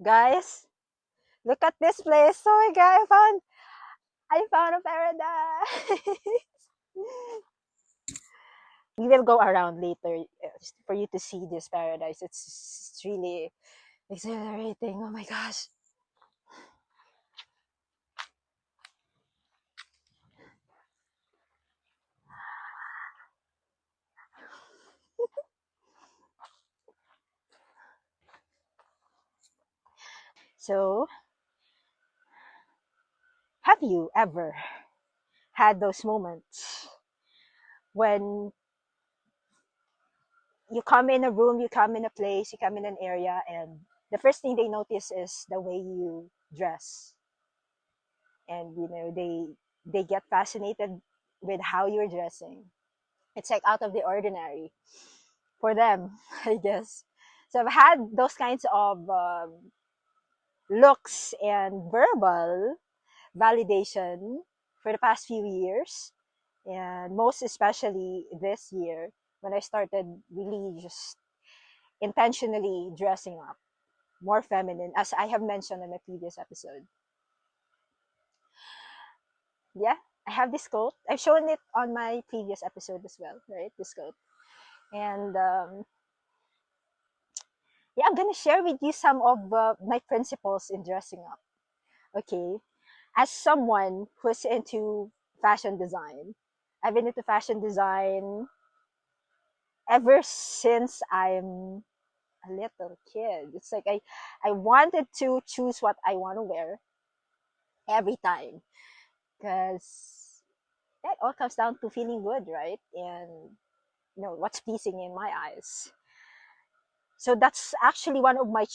Guys, look at this place. Oh my god, I found a paradise. We will go around later for you to see this paradise. It's really exhilarating. Oh my gosh. So, have you ever had those moments when you come in a room, you come in a place, you come in an area, and the first thing they notice is the way you dress, and they get fascinated with how you're dressing. It's like out of the ordinary for them, I guess. So I've had those kinds of looks and verbal validation for the past few years, and most especially this year when I started really just intentionally dressing up more feminine, as I have mentioned in my previous episode. Yeah, I have this coat. I've shown it on my previous episode as well, right? This coat. And yeah, I'm gonna share with you some of my principles in dressing up. Okay, as someone who's into fashion design, I've been into fashion design ever since I'm a little kid. It's like I wanted to choose what I want to wear every time, because that all comes down to feeling good, right? And what's pleasing in my eyes. So that's actually one of my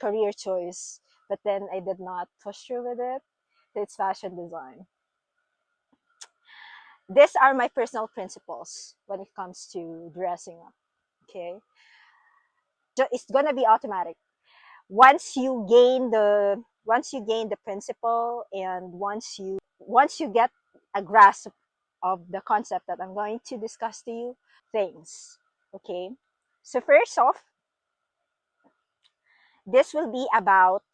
career choice. But then I did not push through with it. It's fashion design. These are my personal principles when it comes to dressing up. Okay, it's gonna be automatic once you gain the principle, and once you get a grasp of the concept that I'm going to discuss to you. Things. Okay, so first off, this will be about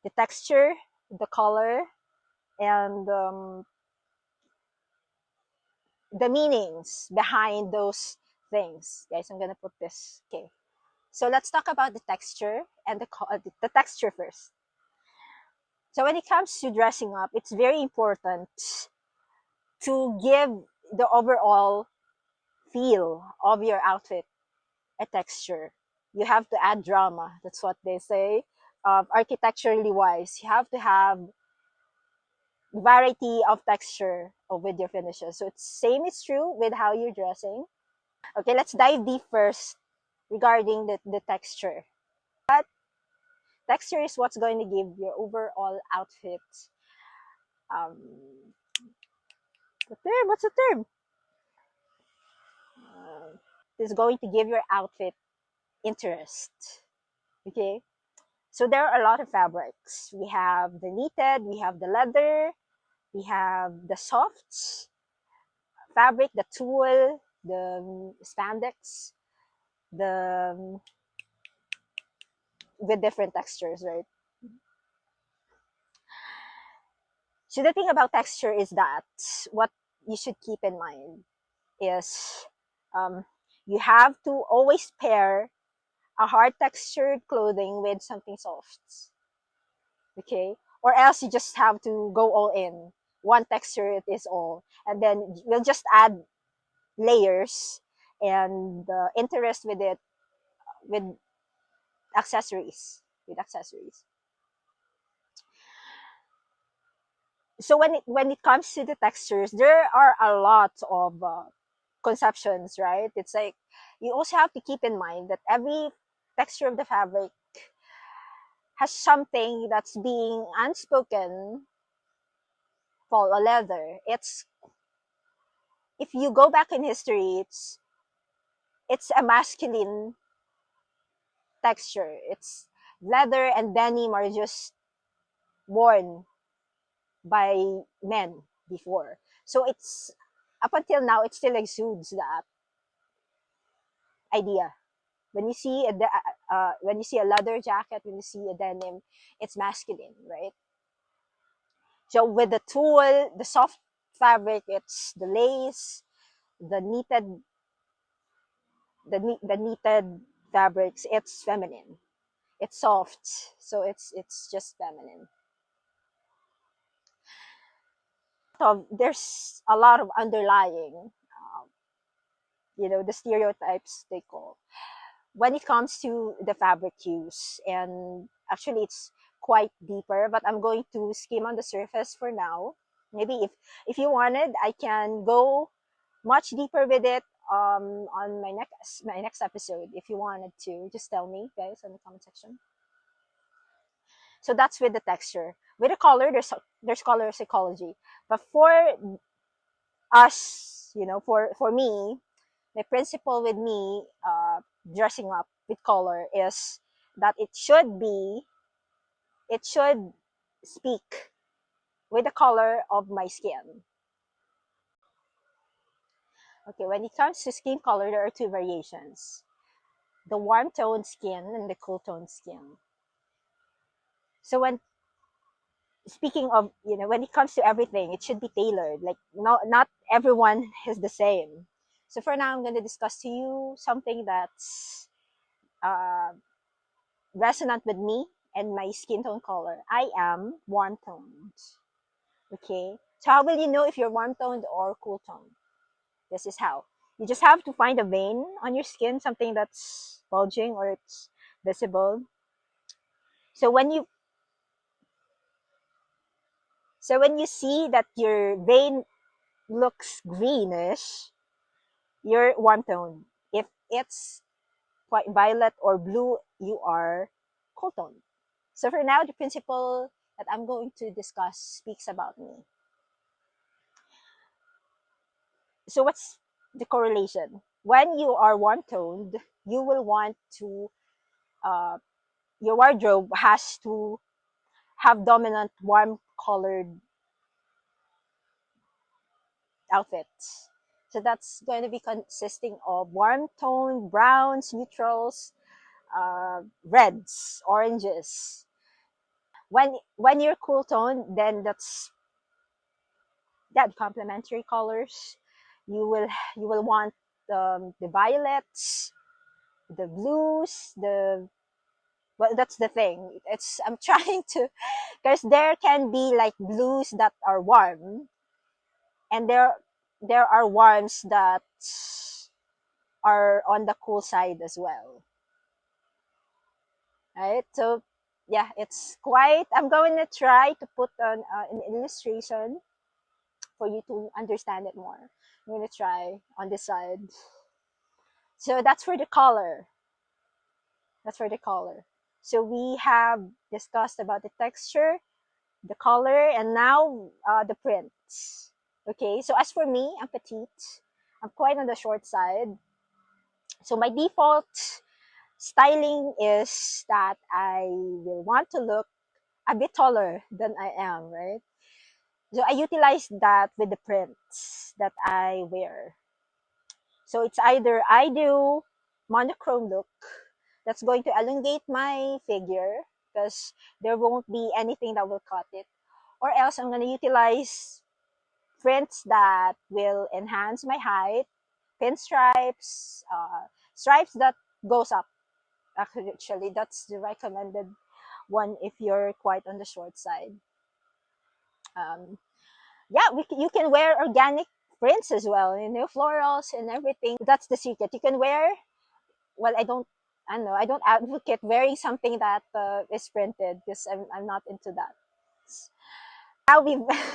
the texture, the color, and the meanings behind those things. Guys, I'm gonna put this. Okay, so let's talk about the texture and the texture first. So when it comes to dressing up, it's very important to give the overall feel of your outfit a texture. You have to add drama. That's what they say. Architecturally wise, you have to have variety of texture with your finishes. So it's same is true with how you're dressing. Okay, let's dive deep first regarding the texture. But texture is what's going to give your overall outfit. Um, what's the term? Is going to give your outfit interest. Okay, so there are a lot of fabrics. We have the knitted, we have the leather, we have the soft fabric, the tulle, the spandex, the with different textures, right? So the thing about texture is that what you should keep in mind is um, you have to always pair a hard textured clothing with something soft. Okay, or else you just have to go all in one texture, it is all, and then we'll just add layers and interest with it, with accessories. So when it comes to the textures, there are a lot of conceptions, right? It's like you also have to keep in mind that every texture of the fabric has something that's being unspoken for a leather. It's If you go back in history, it's a masculine texture. It's leather and denim are just worn by men before. So it's up until now, it still exudes that idea. When you see when you see a leather jacket, when you see a denim, it's masculine, right? So with the tulle, the soft fabric, it's the lace, the knitted, the knitted fabrics. It's feminine. It's soft, so it's just feminine. So there's a lot of underlying, the stereotypes they call when it comes to the fabric use, and actually it's quite deeper, but I'm going to skim on the surface for now. Maybe if you wanted, I can go much deeper with it on my next episode. If you wanted to, just tell me, guys, in the comment section. So that's with the texture. With the color, there's color psychology, but for us, for me, my principle with me dressing up with color is that it should speak with the color of my skin. Okay, when it comes to skin color, there are two variations: the warm toned skin and the cool toned skin. So when speaking of, when it comes to everything, it should be tailored. Like, no, not everyone is the same. So for now, I'm going to discuss to you something that's uh, resonant with me and my skin tone color. I am warm toned. Okay. So how will you know if you're warm toned or cool toned? This is how. You just have to find a vein on your skin, something that's bulging or it's visible. So when you see that your vein looks greenish, you're warm toned. If it's quite violet or blue, you are cool toned. So for now, the principle that I'm going to discuss speaks about me. So what's the correlation? When you are warm toned, you will want to, your wardrobe has to have dominant warm colored outfits. So that's going to be consisting of warm toned browns, neutrals, reds, oranges. When you're cool toned, then that's complementary colors. You will want the violets, the blues, well, that's the thing. I'm trying to, because there can be like blues that are warm, and there are warms that are on the cool side as well, right? So yeah, it's quite. I'm going to try to put on an illustration for you to understand it more. I'm going to try on this side. So that's for the color. That's for the color. So we have discussed about the texture, the color, and now the prints. Okay, so as for me, I'm petite. I'm quite on the short side. So my default styling is that I will want to look a bit taller than I am, right? So I utilize that with the prints that I wear. So it's either I do monochrome look that's going to elongate my figure because there won't be anything that will cut it, or else I'm going to utilize prints that will enhance my height, pinstripes, stripes that goes up. Actually, that's the recommended one if you're quite on the short side. Yeah, you can wear organic prints as well, florals and everything. That's the secret. You can wear, well, I don't advocate wearing something that is printed because I'm not into that. Now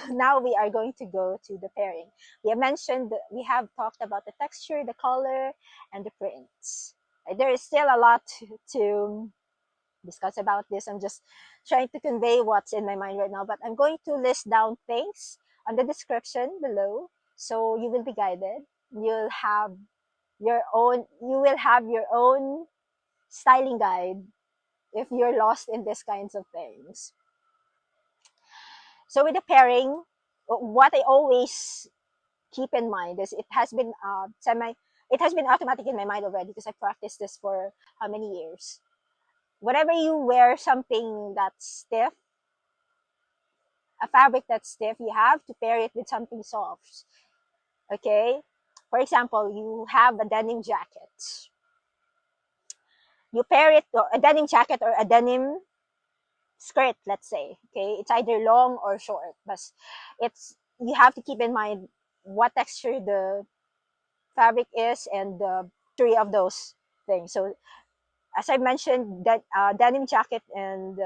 now we are going to go to the pairing. We have talked about the texture, the color, and the prints. There is still a lot to discuss about this. I'm just trying to convey what's in my mind right now, but I'm going to list down things on the description below, so you will be guided. You will have your own styling guide if you're lost in these kinds of things. So with the pairing, what I always keep in mind is it has been it has been automatic in my mind already because I practiced this for how many years. Whenever you wear something that's stiff, a fabric that's stiff, you have to pair it with something soft. Okay? For example, you have a denim jacket. You pair it, or a denim jacket or a denim skirt, let's say. Okay? It's either long or short, but you have to keep in mind what texture the fabric is and the three of those things. So as I mentioned, that denim jacket and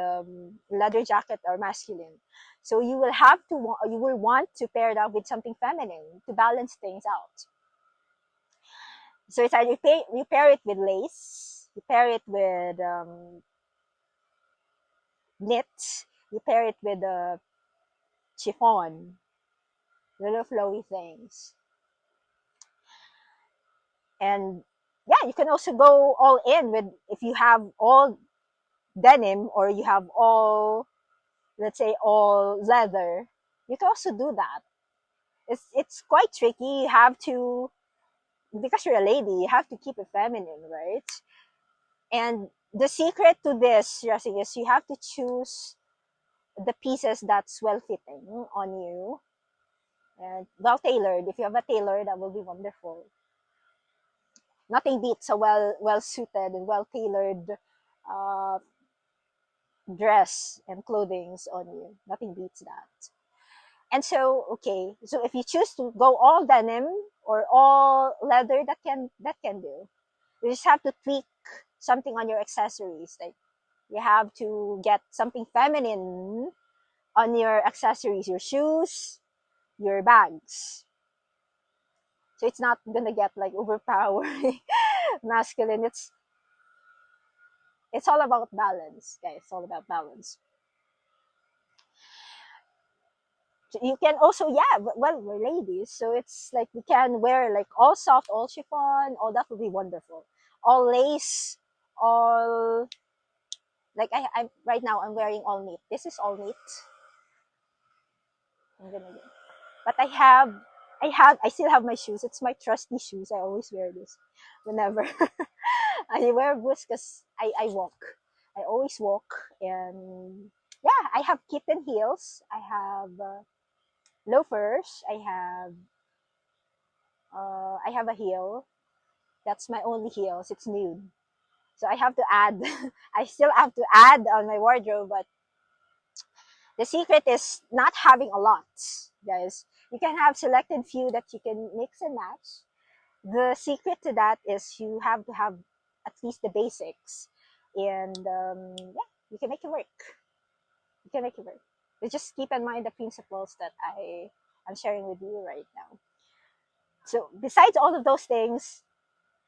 leather jacket are masculine. So you will want to pair it up with something feminine to balance things out. So it's either you pair it with lace, you pair it with knit, you pair it with chiffon, little flowy things. And yeah, you can also go all in with, if you have all denim or you have all, let's say, all leather, you can also do that. It's quite tricky. You have to, because you're a lady, you have to keep it feminine, right? And the secret to this dressing is you have to choose the pieces that's well fitting on you and well tailored. If you have a tailor, that will be wonderful. Nothing beats a well suited and well tailored uh, dress and clothings on you. Nothing beats that. And so, okay, so if you choose to go all denim or all leather, that can do. You just have to tweak something on your accessories. Like you have to get something feminine on your accessories, your shoes, your bags. So it's not gonna get like overpowering masculine. It's all about balance, guys. It's all about balance. So you can also, yeah, well, we're ladies, so it's like we can wear like all soft, all chiffon, all that would be wonderful. All lace, all like I right now I'm wearing all knit. This is all knit. I'm gonna get, but I still have my shoes. It's my trusty shoes. I always wear this whenever I wear boots because I walk. I always walk, and yeah, I have kitten heels. I have loafers. I have a heel. That's my only heels. It's nude. So I have to add, I still have to add on my wardrobe, but the secret is not having a lot, guys. You can have selected few that you can mix and match. The secret to that is you have to have at least the basics. And yeah, you can make it work. You can make it work. But just keep in mind the principles that I'm sharing with you right now. So besides all of those things,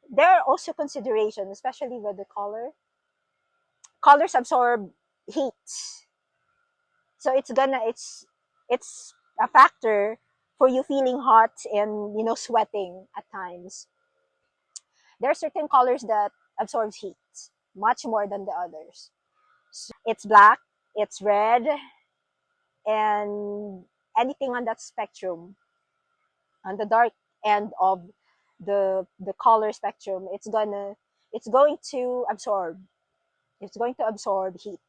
there are also considerations, especially with the color. Colors absorb heat, so it's a factor for you feeling hot and sweating at times. There are certain colors that absorbs heat much more than the others. It's black, it's red, and anything on that spectrum, on the dark end of the color spectrum, it's going to absorb heat.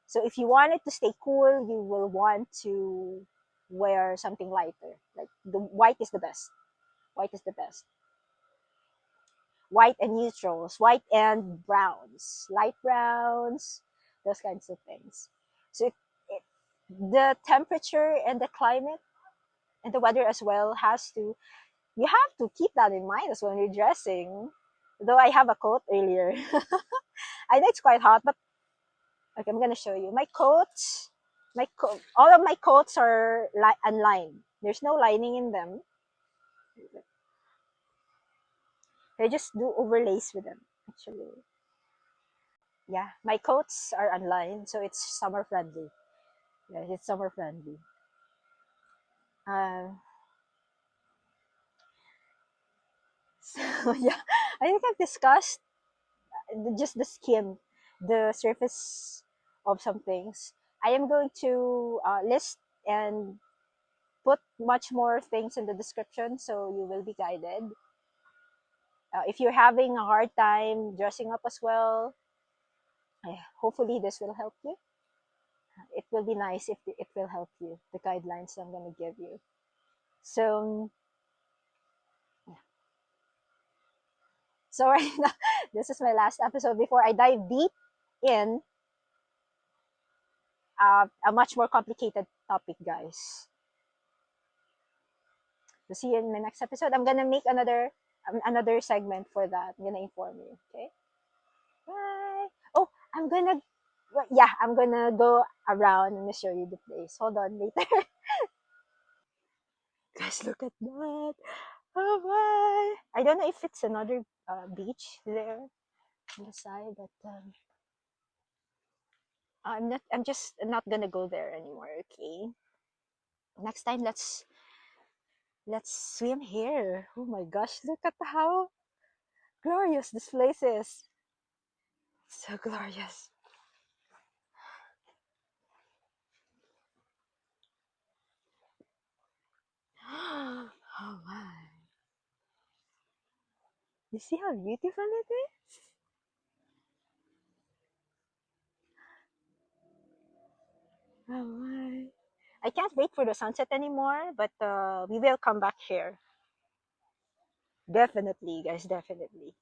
So if you want it to stay cool, you will want to wear something lighter. Like the white is the best. White is the best. White and neutrals, white and browns, light browns, those kinds of things. So the temperature and the climate and the weather as well you have to keep that in mind as when you're dressing. Though I have a coat earlier. I know it's quite hot, but okay, I'm gonna show you my coats. All of my coats are unlined. There's no lining in them. I just do overlays with them, actually. Yeah, my coats are unlined, so it's summer friendly. Yes, it's summer friendly. Uh, so yeah, I think I've discussed just the skin, the surface of some things. I am going to list and put much more things in the description so you will be guided. If you're having a hard time dressing up as well, hopefully this will help you. It will be nice if it will help you, the guidelines I'm going to give you. So, yeah. So right now, this is my last episode before I dive deep in a much more complicated topic, guys. To see you in my next episode. I'm gonna make another segment for that. I'm gonna inform you. Okay. Bye. Oh, I'm gonna go around and show you the place. Hold on later. Guys, look at that. Oh my. I don't know if it's another beach there on the side, but I'm just not gonna go there anymore. Okay. Next time, let's swim here. Oh my gosh, look at how glorious this place is. So glorious. Oh my. You see how beautiful it is? Oh my. I can't wait for the sunset anymore, but we will come back here. Definitely, guys, definitely.